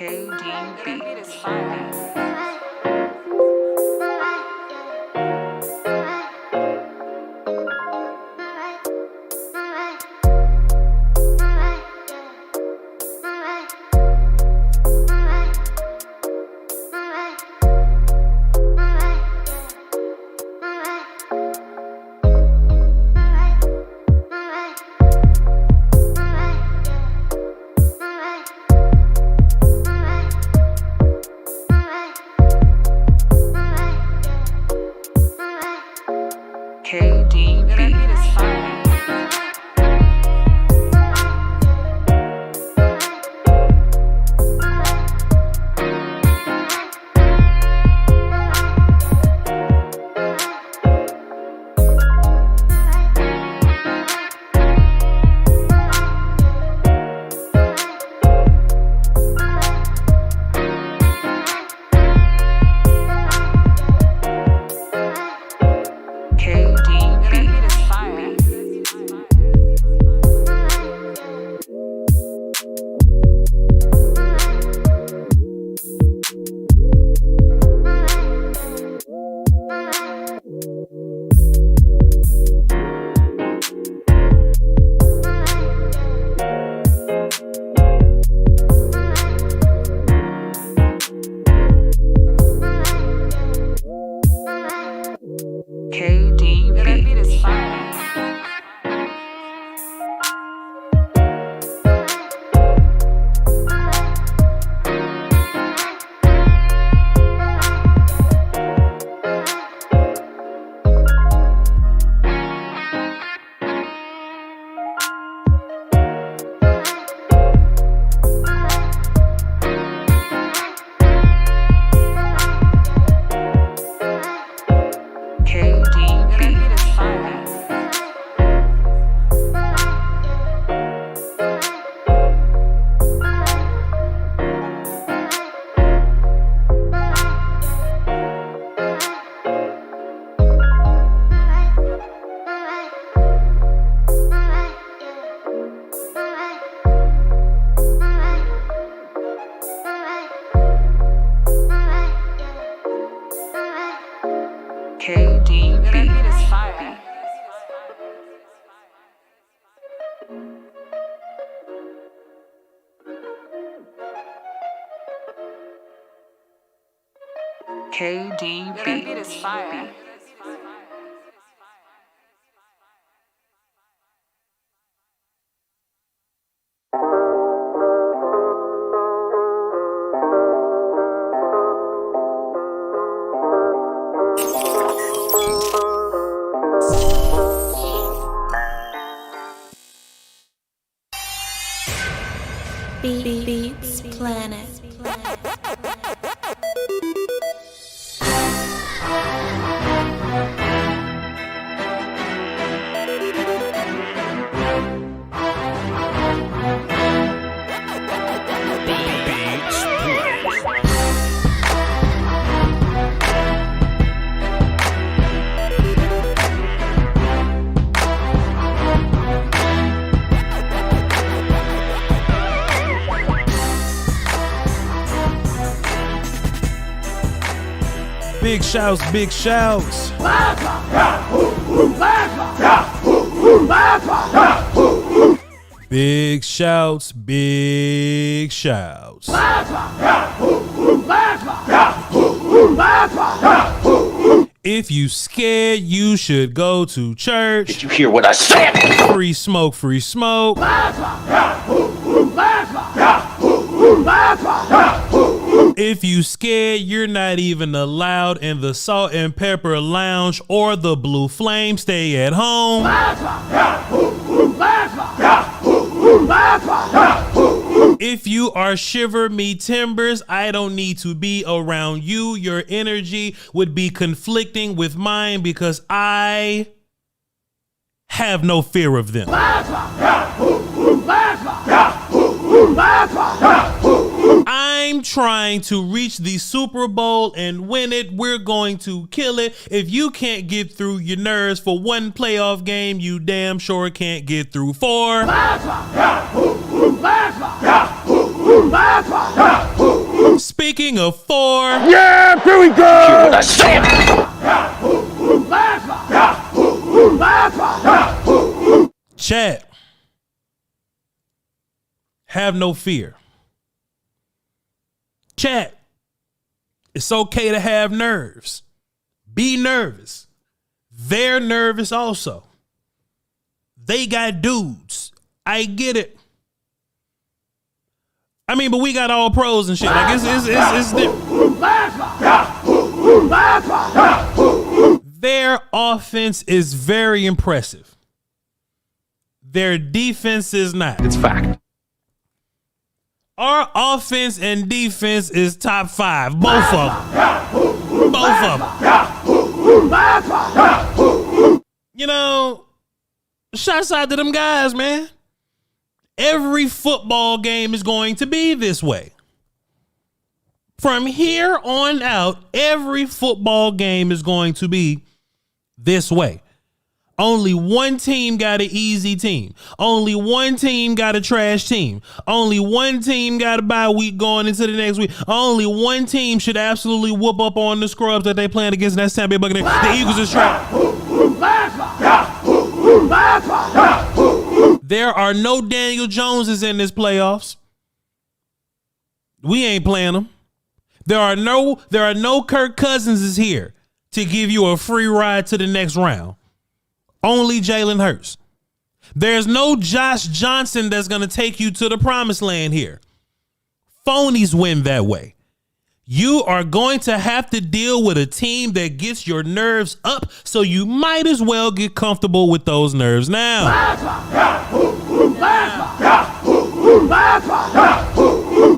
KDB. That beat is fire. Beats Planet. Big shouts, big shouts. Big shouts, big shouts. If you scared, you should go to church. Did you hear what I said? Free smoke, free smoke. If you scared, you're not even allowed in the Salt and Pepper Lounge or the Blue Flame. Stay at home. If you are shiver me timbers, I don't need to be around you. Your energy would be conflicting with mine because I have no fear of them. I'm trying to reach the Super Bowl and win it. We're going to kill it. If you can't get through your nerves for one playoff game, you damn sure can't get through four. Speaking of 4. Yeah, here we go. Chat. Have no fear. Chat. It's okay to have nerves. Be nervous. They're nervous also. They got dudes. I get it. I mean, but we got all pros and shit. Like it's their offense is very impressive. Their defense is not. It's fact. Our offense and defense is top 5. Both of them. Both of them. You know, shouts out to them guys, man. Every football game is going to be this way. From here on out, every football game is going to be this way. Only one team got an easy team. Only one team got a trash team. Only one team got a bye week going into the next week. Only one team should absolutely whoop up on the scrubs that they playing against. And that's Tampa Bay Buccaneers. The Eagles is trash. There are no Daniel Joneses in this playoffs. We ain't playing them. There are no Kirk Cousinses here to give you a free ride to the next round. Only Jalen Hurts. There's no Josh Johnson that's going to take you to the promised land here. Phonies win that way. You are going to have to deal with a team that gets your nerves up, so you might as well get comfortable with those nerves now.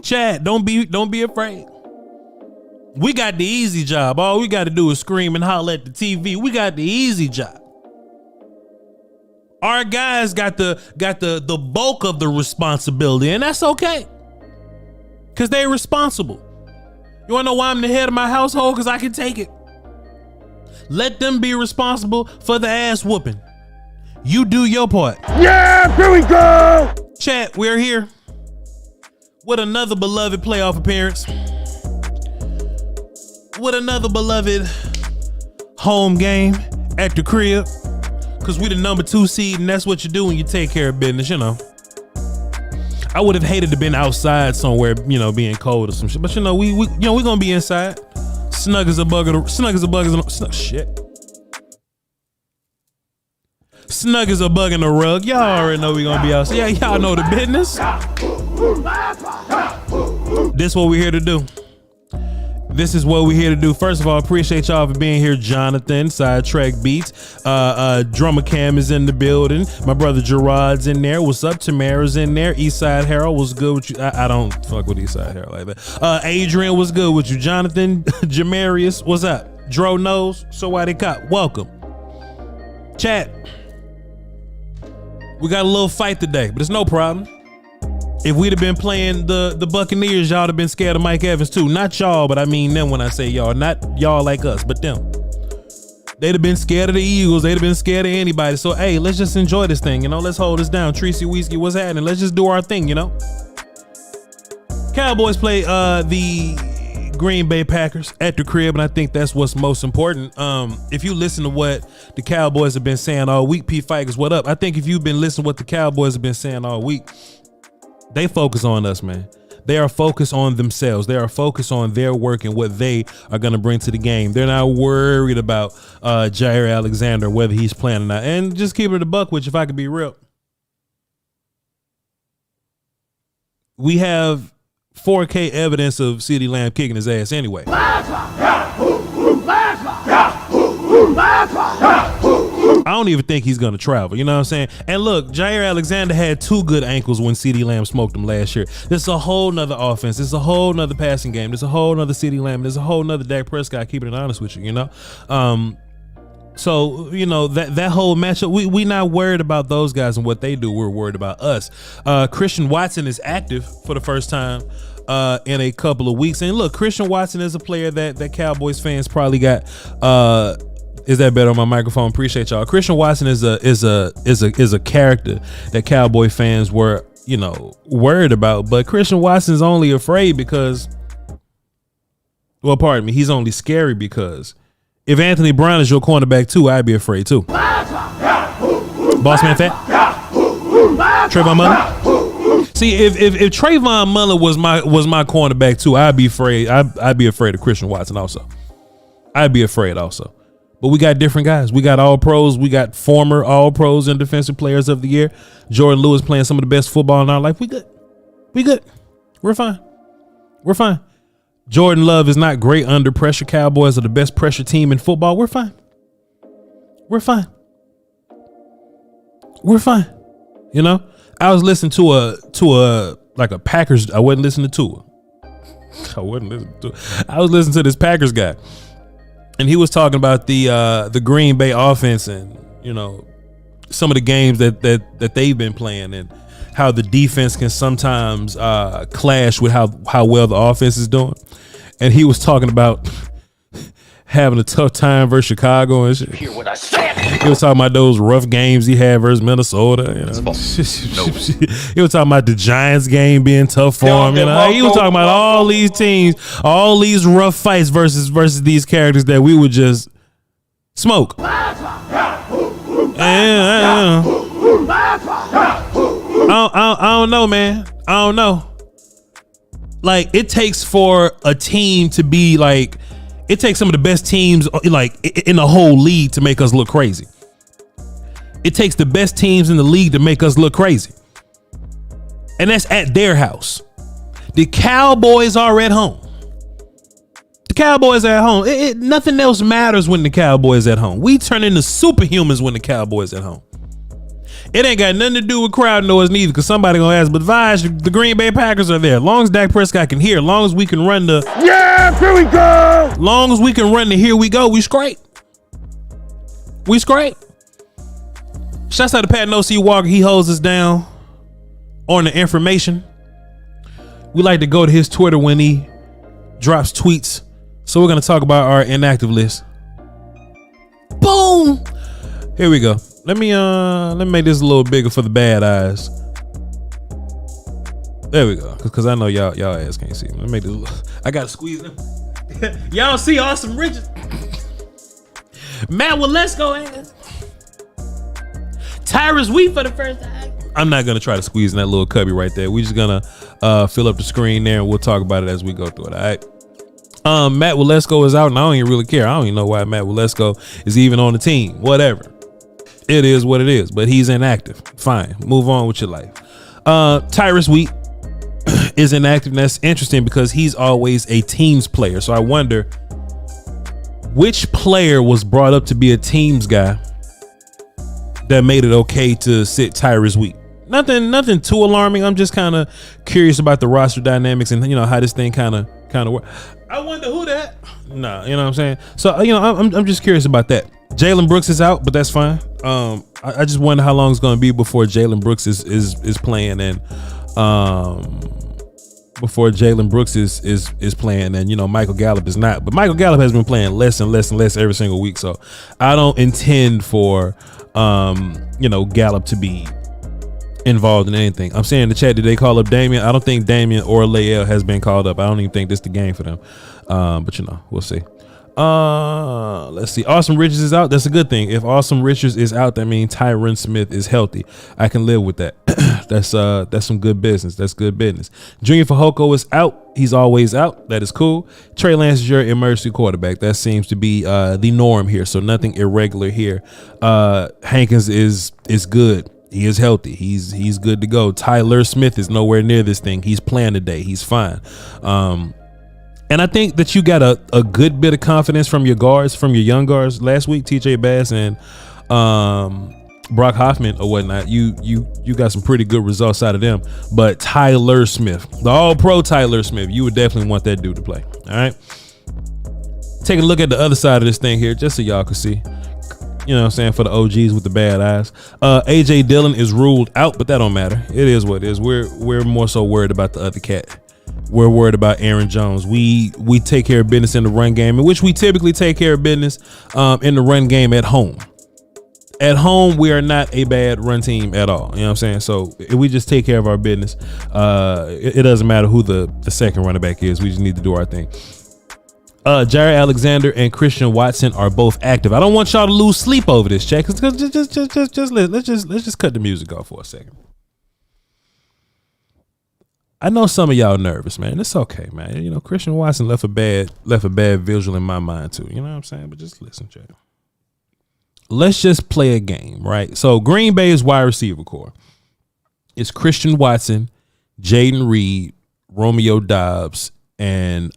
Chad, don't be afraid. We got the easy job. All we got to do is scream and holler at the TV. We got the easy job. Our guys got the bulk of the responsibility, and that's okay. Cause they're responsible. You wanna know why I'm the head of my household? Cause I can take it. Let them be responsible for the ass whooping. You do your part. Yeah, here we go. Chat, we're here with another beloved playoff appearance. With another beloved home game at the crib. Cause we the number 2 seed, and that's what you do when you take care of business, you know. I would have hated to been outside somewhere, you know, being cold or some shit. But you know, we gonna be inside. Snug as a bug in the rug. Y'all already know we gonna be outside. Yeah, y'all know the business. This what we're here to do. This is what we're here to do. First of all, appreciate y'all for being here. Jonathan, Sidetrack Beats. Drummer Cam is in the building. My brother Gerard's in there. What's up? Tamara's in there. Eastside Harold was good with you. I don't fuck with Eastside Harold like that. Adrian was good with you. Jonathan, Jamarius, what's up? Dro knows, so why they cop? Welcome. Chat. We got a little fight today, but it's no problem. If we'd have been playing the Buccaneers, y'all have been scared of Mike Evans too. Not y'all, but I mean them when I say y'all. Not y'all like us, but them. They'd have been scared of the Eagles. They'd have been scared of anybody. So, hey, let's just enjoy this thing, you know? Let's hold this down. Treacy Whiskey, what's happening? Let's just do our thing, you know? Cowboys play the Green Bay Packers at the crib, and I think that's what's most important. If you listen to what the Cowboys have been saying all week, P. Fikers, what up? I think if you've been listening to what the Cowboys have been saying all week, they focus on us, man. They are focused on themselves. They are focused on their work and what they are going to bring to the game. They're not worried about Jair Alexander, whether he's playing or not. And just keep it a buck with you, if I could be real. We have 4K evidence of CeeDee Lamb kicking his ass anyway. I don't even think he's going to travel. You know what I'm saying? And look, Jair Alexander had 2 good ankles when CeeDee Lamb smoked him last year. There's a whole nother offense. There's a whole nother passing game. There's a whole nother CeeDee Lamb. There's a whole nother Dak Prescott, keeping it honest with you, you know? So, you know, that whole matchup, we not worried about those guys and what they do. We're worried about us. Christian Watson is active for the first time in a couple of weeks. And look, Christian Watson is a player that Cowboys fans probably got is that better on my microphone? Appreciate y'all. Christian Watson is a character that Cowboy fans were, you know, worried about. But Christian Watson's only afraid because Well, pardon me. He's only scary because if Anthony Brown is your cornerback too, I'd be afraid too. Boss man fat. Trayvon Mullen. See, if Trayvon Mullen was my cornerback too, I'd be afraid. I'd be afraid of Christian Watson also. I'd be afraid also. But we got different guys. We got all pros. We got former all pros and defensive players of the year. Jordan Lewis playing some of the best football in our life. We good. We good. We're fine. We're fine. Jordan Love is not great under pressure. Cowboys are the best pressure team in football. We're fine. We're fine. We're fine. You know, I was listening to a Packers. I wasn't listening to it. I was listening to this Packers guy, and he was talking about the Green Bay offense and, you know, some of the games that they've been playing and how the defense can sometimes clash with how well the offense is doing. And he was talking about having a tough time versus Chicago and shit. Hear what I said. He was talking about those rough games he had versus Minnesota. You know? He was talking about the Giants game being tough for him. You know? He was talking about all these teams, all these rough fights versus these characters that we would just smoke. I don't know, man. I don't know. Like, it takes for a team to be like, it takes some of the best teams like in the whole league to make us look crazy. It takes the best teams in the league to make us look crazy. And that's at their house. The Cowboys are at home. The Cowboys are at home. Nothing else matters when the Cowboys at home. We turn into superhumans when the Cowboys at home. It ain't got nothing to do with crowd noise neither, because somebody gonna ask, but Vaj, the Green Bay Packers are there. As long as Dak Prescott can hear, as long as we can run the here we go. Long as we can run the here we go, we straight. We straight. Shouts out to Pat NOC Walker. He holds us down on the information. We like to go to his Twitter when he drops tweets. So we're gonna talk about our inactive list. Boom. Here we go. Let me make this a little bigger for the bad eyes. There we go. Cause I know y'all ass can't see me. Let me make this. I gotta squeeze them. Y'all see Awesome Riches. Matt, well, let's go ass. Tyrus Wheat for the first time. I'm not gonna try to squeeze in that little cubby right there. We're just gonna fill up the screen there and we'll talk about it as we go through it. All right. Matt Walesko is out and I don't even really care. I don't even know why Matt Walesko is even on the team. Whatever. It is what it is, but he's inactive. Fine. Move on with your life. Tyrus Wheat is inactive, and that's interesting because he's always a teams player. So I wonder which player was brought up to be a teams guy that made it okay to sit Tyrus Wheat. Nothing too alarming. I'm just kind of curious about the roster dynamics and, you know, how this thing kind of works. I wonder who that. Nah, you know what I'm saying? So, you know, I'm just curious about that. Jalen Brooks is out, but that's fine. I just wonder how long it's going to be before Jalen Brooks is playing and before Jalen Brooks is playing and, you know, Michael Gallup is not. But Michael Gallup has been playing less and less and less every single week. So I don't intend for you know, Gallup to be involved in anything. I'm saying in the chat, did they call up Damian? I don't think Damian or Lael has been called up. I don't even think this is the game for them. But you know, we'll see. Let's see. Awesome Richards is out. That's a good thing. If Awesome Richards is out, that means Tyron Smith is healthy. I can live with that. That's some good business. That's good business. Junior Fehoko is out. He's always out. That is cool. Trey Lance is your emergency quarterback. That seems to be the norm here. So nothing irregular here. Hankins is good. He is healthy. He's good to go. Tyler Smith is nowhere near this thing. He's playing today. He's fine. And I think that you got a good bit of confidence from your guards, from your young guards last week, TJ Bass and Brock Hoffman or whatnot. You got some pretty good results out of them. But Tyler Smith, the all-pro Tyler Smith, you would definitely want that dude to play. All right. Take a look at the other side of this thing here, just so y'all can see. You know what I'm saying, for the OGs with the bad eyes. AJ Dillon is ruled out, but that don't matter. It is what it is. We're more so worried about the other cat. We're worried about Aaron Jones. We take care of business in the run game, in which we typically take care of business in the run game at home. At home, we are not a bad run team at all. You know what I'm saying? So if we just take care of our business, it doesn't matter who the second running back is. We just need to do our thing. Jair Alexander and Christian Watson are both active. I don't want y'all to lose sleep over this, chat. Let's just cut the music off for a second. I know some of y'all nervous, man. It's okay, man. You know, Christian Watson left a bad visual in my mind too. You know what I'm saying? But just listen, chat. Let's just play a game, right? So Green Bay's wide receiver core is Christian Watson, Jaden Reed, Romeo Doubs, and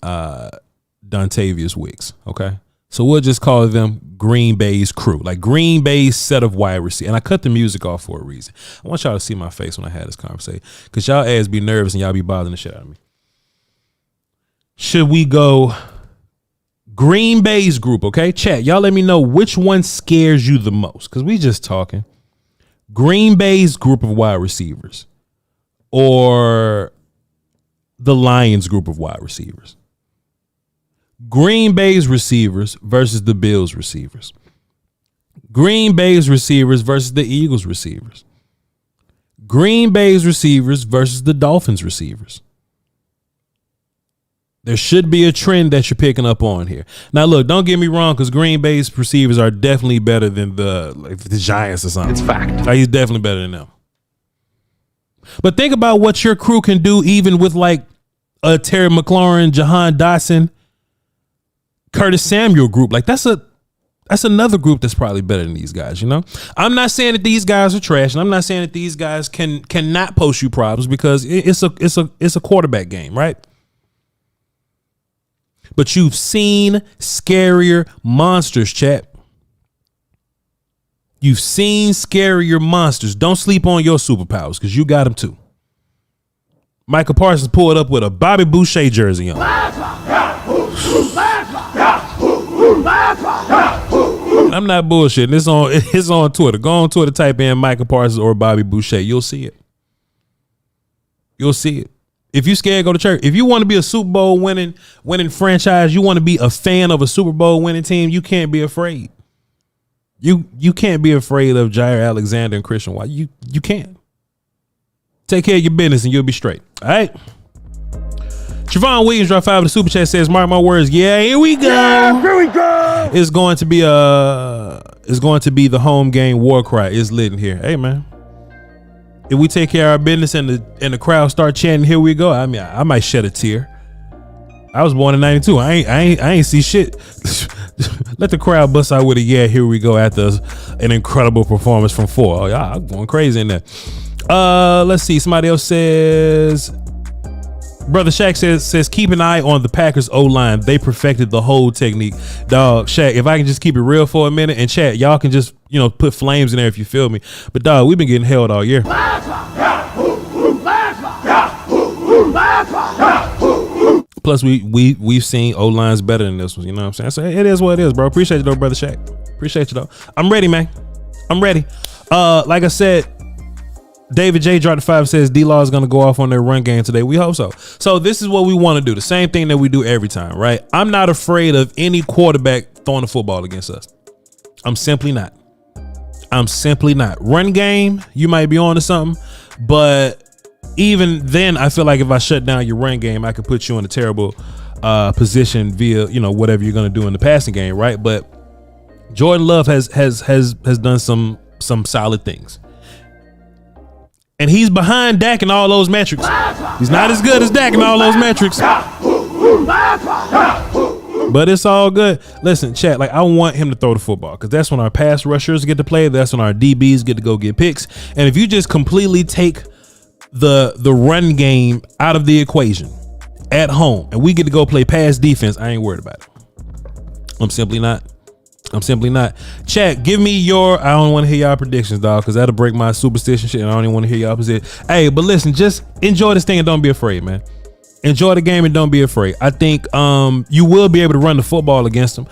Dontavius Wicks. Okay, so we'll just call them Green Bay's crew, like Green Bay's set of wide receivers. And I cut the music off for a reason. I want y'all to see my face when I had this conversation, because y'all ass be nervous and y'all be bothering the shit out of me. Should we go Green Bay's group? Okay, chat, y'all let me know which one scares you the most, because we just talking Green Bay's group of wide receivers or the Lions group of wide receivers. Green Bay's receivers versus the Bills receivers. Green Bay's receivers versus the Eagles receivers. Green Bay's receivers versus the Dolphins receivers. There should be a trend that you're picking up on here. Now, look, don't get me wrong, because Green Bay's receivers are definitely better than the Giants or something. It's fact. Like, he's definitely better than them. But think about what your crew can do, even with like a Terry McLaurin, Jahan Dotson, Curtis Samuel group. Like that's another group that's probably better than these guys. You know, I'm not saying that these guys are trash, and I'm not saying that these guys cannot post you problems, because it's a quarterback game, right? But you've seen scarier monsters, chat. You've seen scarier monsters. Don't sleep on your superpowers, because you got them too. Micah Parsons pulled up with a Bobby Boucher jersey on. I'm not bullshitting. It's on Twitter. Go on Twitter, type in Micah Parsons or Bobby Boucher. You'll see it. You'll see it. If you scared, go to church. If you want to be a Super Bowl winning franchise, you want to be a fan of a Super Bowl winning team, you can't be afraid. You can't be afraid of Jair Alexander and Christian Watson. You can't. Take care of your business and you'll be straight. All right. Trevon Williams dropped 5 of the super chat, says, mark my words. Yeah, here we go. Yeah, here we go. It's going to be the home game war cry. It's lit in here. Hey man, if we take care of our business and the crowd start chanting, here we go. I mean, I might shed a tear. I was born in '92. I ain't see shit. Let the crowd bust out with a yeah, here we go after an incredible performance from 4. Oh, yeah, I'm going crazy in there. Let's see. Somebody else says, Brother Shaq says keep an eye on the Packers O-line. They perfected the whole technique. Dog, Shaq, if I can just keep it real for a minute, and chat, y'all can just, put flames in there if you feel me. But dog, we've been getting held all year. Plus we've seen O-lines better than this one, you know what I'm saying? So it is what it is, bro. Appreciate you though, Brother Shaq. Appreciate you though. I'm ready, man. I'm ready. Like I said, David J dropped the 5 and says D-Law is going to go off on their run game today. We hope so. So this is what we want to do. The same thing that we do every time, right? I'm not afraid of any quarterback throwing the football against us. I'm simply not. Run game, you might be on to something, but even then, I feel like if I shut down your run game, I could put you in a terrible position via, whatever you're going to do in the passing game, right? But Jordan Love has done some solid things. And he's behind Dak in all those metrics. He's not as good as Dak in all those metrics. But it's all good. Listen, chat, I want him to throw the football, because that's when our pass rushers get to play. That's when our DBs get to go get picks. And if you just completely take the run game out of the equation at home and we get to go play pass defense, I ain't worried about it. I'm simply not. Chat, give me I don't want to hear y'all predictions, dog, because that'll break my superstition shit, and I don't even want to hear y'all position. Hey, but listen, just enjoy this thing and don't be afraid, man. Enjoy the game and don't be afraid. I think you will be able to run the football against them.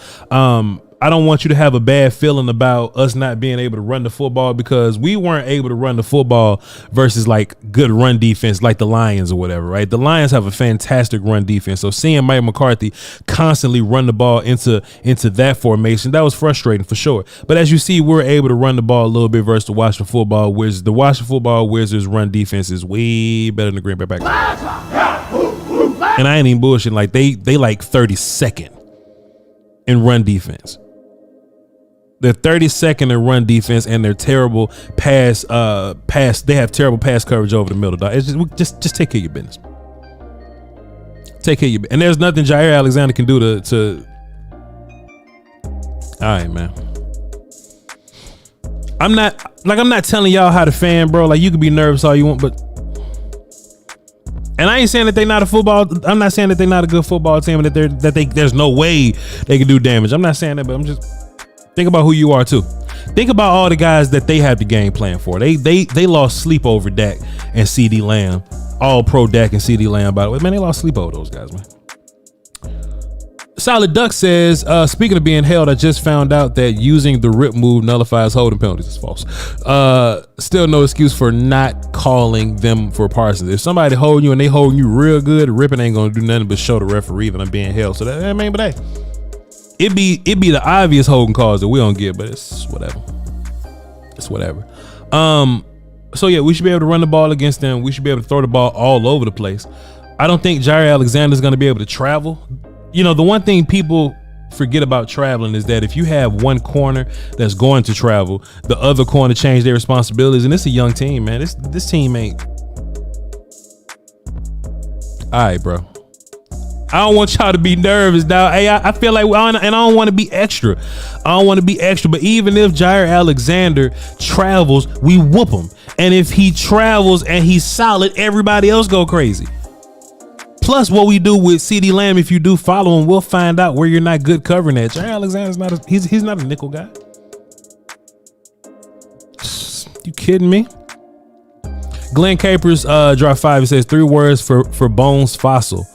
I don't want you to have a bad feeling about us not being able to run the football, because we weren't able to run the football versus good run defense like the Lions or whatever, right? The Lions have a fantastic run defense. So seeing Mike McCarthy constantly run the ball into that formation, that was frustrating for sure. But as you see, we're able to run the ball a little bit versus the Washington Football Wizards. The Washington Football Wizards run defense is way better than the Green Bay Packers. And I ain't even bullshitting. They 32nd in run defense. They're 32nd in run defense, and they're terrible pass. They have terrible pass coverage over the middle. Dog. It's just take care of your business. Take care of your business. And there's nothing Jair Alexander can do to. All right, man. I'm not telling y'all how to fan, bro. Like, you can be nervous all you want, but. And I ain't saying that they're not a football. I'm not saying that they're not a good football team, and that there's no way they can do damage. I'm not saying that, but I'm just. Think about who you are too. Think about all the guys that they have the game plan for. They lost sleep over Dak and CeeDee Lamb. All pro Dak and CeeDee Lamb, by the way. Man, they lost sleep over those guys, man. Solid Duck says, speaking of being held, I just found out that using the rip move nullifies holding penalties. It's false. Still no excuse for not calling them for Parsons. If somebody holding you and they holding you real good, ripping ain't gonna do nothing but show the referee that I'm being held. So that, I mean, but hey. It be the obvious holding calls that we don't get, but it's whatever. It's whatever. So yeah, we should be able to run the ball against them. We should be able to throw the ball all over the place. I don't think Jair Alexander is going to be able to travel. You know, the one thing people forget about traveling is that if you have one corner that's going to travel, the other corner change their responsibilities, and it's a young team, man. This team ain't. All right, bro. I don't want y'all to be nervous, dog. Hey, I feel like, and I don't want to be extra. I don't want to be extra, but even if Jair Alexander travels, we whoop him. And if he travels and he's solid, everybody else go crazy. Plus, what we do with CeeDee Lamb, if you do follow him, we'll find out where you're not good covering at. Jair Alexander's not he's not a nickel guy. You kidding me? Glenn Capers dropped 5. He says 3 words for Bones Fossil.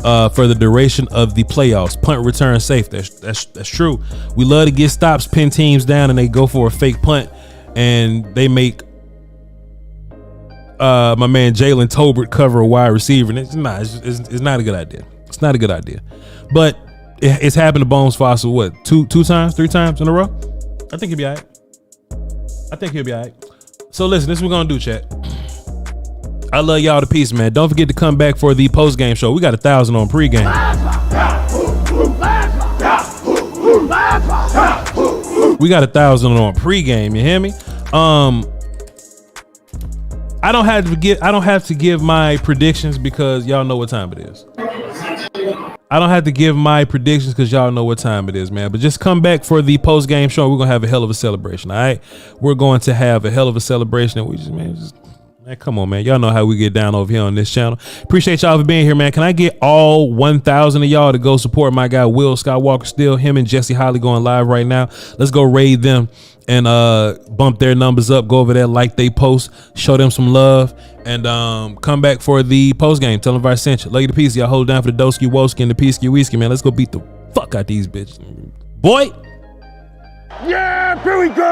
For the duration of the playoffs. Punt return safe. That's true. We love to get stops, pin teams down, and they go for a fake punt, and they make my man Jalen Tolbert cover a wide receiver. And it's not a good idea. It's not a good idea. But it's happened to Bones Fossil what 3 times in a row. I think he'll be all right. So listen, this is what we're gonna do, chat. I love y'all to peace, man. Don't forget to come back for the post-game show. We got 1,000 on pregame. We got 1,000 on pregame. You hear me? I don't have to give my predictions because y'all know what time it is. I don't have to give my predictions because y'all know what time it is, man. But just come back for the post-game show. We're gonna have a hell of a celebration. All right, we're going to have a hell of a celebration, and we just, man, come on, man. Y'all know how we get down over here on this channel. Appreciate y'all for being here, man. Can I get all 1,000 of y'all to go support my guy Will Skywalker Steele? Him and Jesse Holly going live right now. Let's go raid them and bump their numbers up. Go over there, like they post, show them some love, and come back for the post game. Tell them if I sent you. Love you to peace. Y'all hold down for the Doski Woski and the Peasky Whiskey, man. Let's go beat the fuck out these bitches, boy. Yeah, here we go.